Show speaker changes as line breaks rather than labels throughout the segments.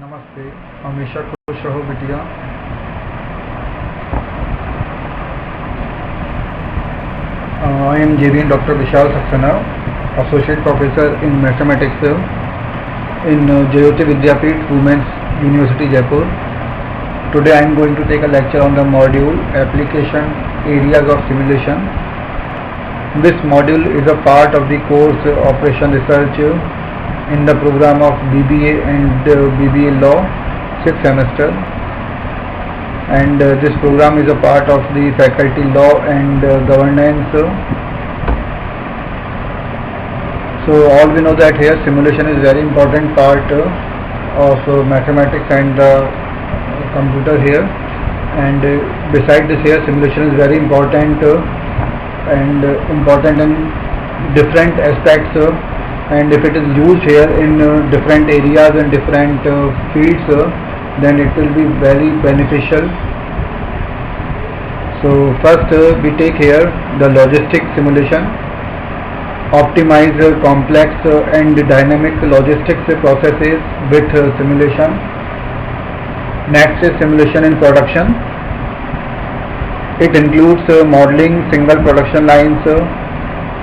नमस्ते, हमेशा खुश रहो बिटिया। I am JVN Dr. Vishal Saxena, Associate Professor in Mathematics in Jayoti Vidyapeeth Women's University Jaipur. Today I am going to take a lecture on the module Application Areas of Simulation. This module is a part of the course Operation Research in the program of BBA and BBA Law 6th semester, and this program is a part of the Faculty Law and Governance. So all we know that here simulation is very important part of mathematics and computer here, and beside this here simulation is very important and important in different aspects, and if it is used here in different areas and different fields, then it will be very beneficial. So first we take here the logistic simulation. Optimize complex and dynamic logistics processes with simulation. Next is simulation in production. It includes modeling single production lines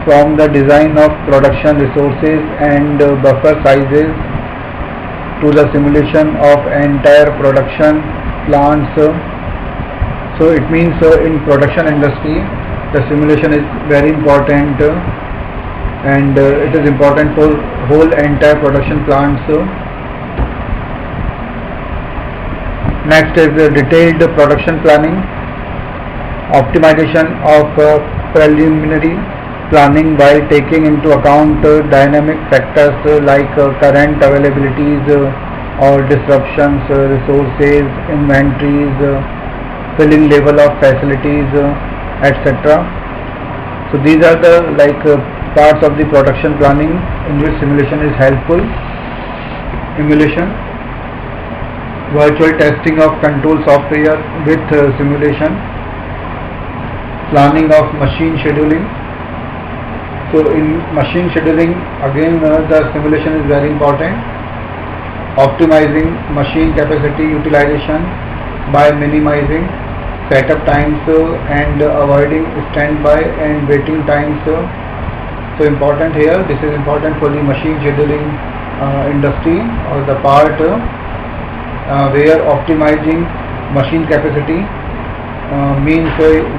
from the design of production resources and buffer sizes to the simulation of entire production plants. So it means in production industry the simulation is very important, and it is important for whole entire production plants. Next is detailed production planning. Optimization of preliminary planning while taking into account dynamic factors like current availabilities or disruptions, resources, inventories, filling level of facilities, etc. So these are the parts of the production planning in which simulation is helpful. Emulation, virtual testing of control software with simulation. Planning of machine scheduling. So in machine scheduling again the simulation is very important. Optimizing machine capacity utilization by minimizing setup times and avoiding standby and waiting times. So important here, this is important for the machine scheduling industry, or the part where optimizing machine capacity means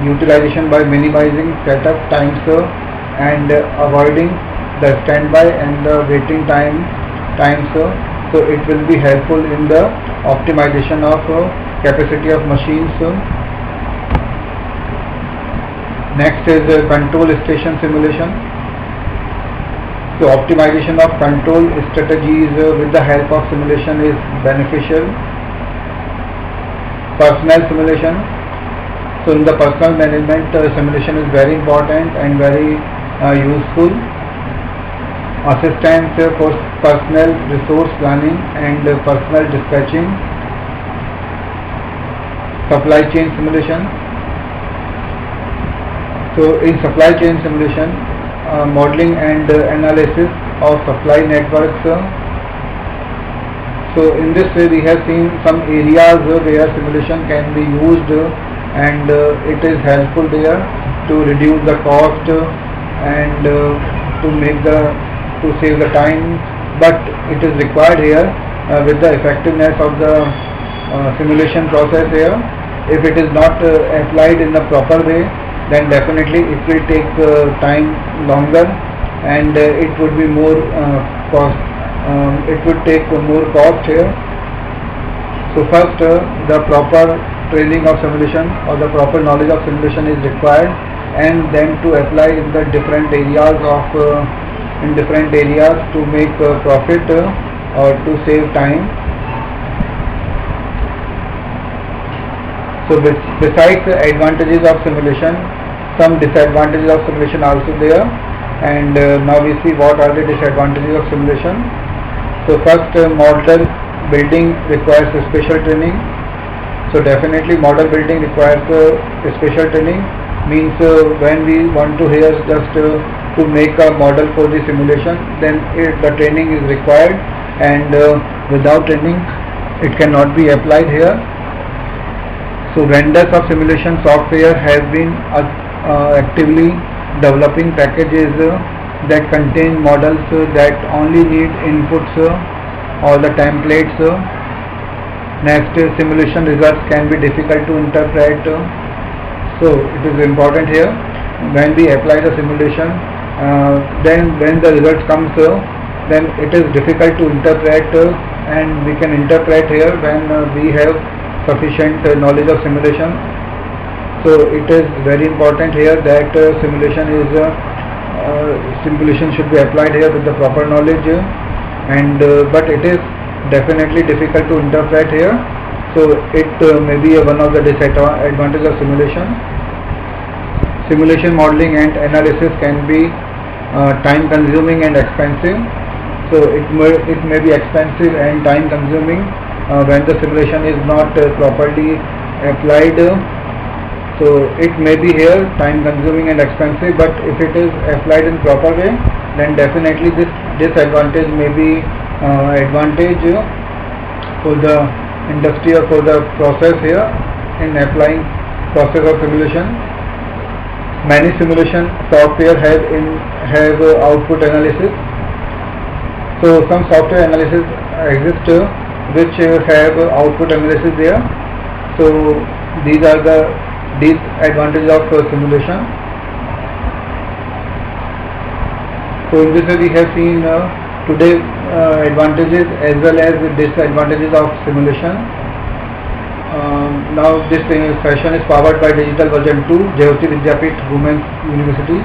utilization by minimizing setup times and avoiding the standby and the waiting times. So it will be helpful in the optimization of capacity of machines. Next is control station simulation. So optimization of control strategies with the help of simulation is beneficial. Personnel simulation. So in the personnel management simulation is very important and very useful. Assistance for personnel resource planning and personnel dispatching. Supply chain simulation. So in supply chain simulation, modeling and analysis of supply networks. So in this way we have seen some areas where simulation can be used, and it is helpful there to reduce the cost and to save the time, but it is required here with the effectiveness of the simulation process here. If it is not applied in the proper way, then definitely it will take time longer, and it would be more cost. It would take more cost here. So first the proper training of simulation or the proper knowledge of simulation is required, and then to apply in the different areas to make profit or to save time. So besides the advantages of simulation, some disadvantages of simulation are also there, and now we see what are the disadvantages of simulation. So first, model building requires a special training. So definitely model building requires a special training. Means when we want to here just to make a model for the simulation, then the training is required, and without training it cannot be applied here. So vendors of simulation software have been actively developing packages that contain models that only need inputs or the templates. Next, simulation results can be difficult to interpret. So it is important here when we apply the simulation, then when the result comes, then it is difficult to interpret, and we can interpret here when we have sufficient knowledge of simulation. So it is very important here that simulation should be applied here with the proper knowledge, and but it is definitely difficult to interpret here. So it may be one of the disadvantages of simulation. Simulation modeling and analysis can be time consuming and expensive. So it may be expensive and time consuming when the simulation is not properly applied. So it may be here time consuming and expensive, but if it is applied in proper way, then definitely this disadvantage may be advantage for the industry or for the process here in applying process of simulation. Many simulation software have output analysis. So some software analysis exist which have output analysis there. So these are the disadvantages of simulation. So in this way we have seen today advantages as well as disadvantages of simulation. Now this session is powered by Digital Version 2, Jayoti Vidyapeeth Women's University.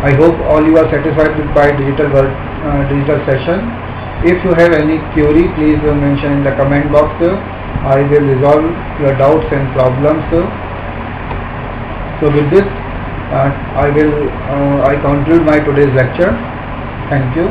I hope all you are satisfied with by digital session. If you have any query, please mention in the comment box. I will resolve your doubts and problems. So with this, I conclude my today's lecture. Thank you.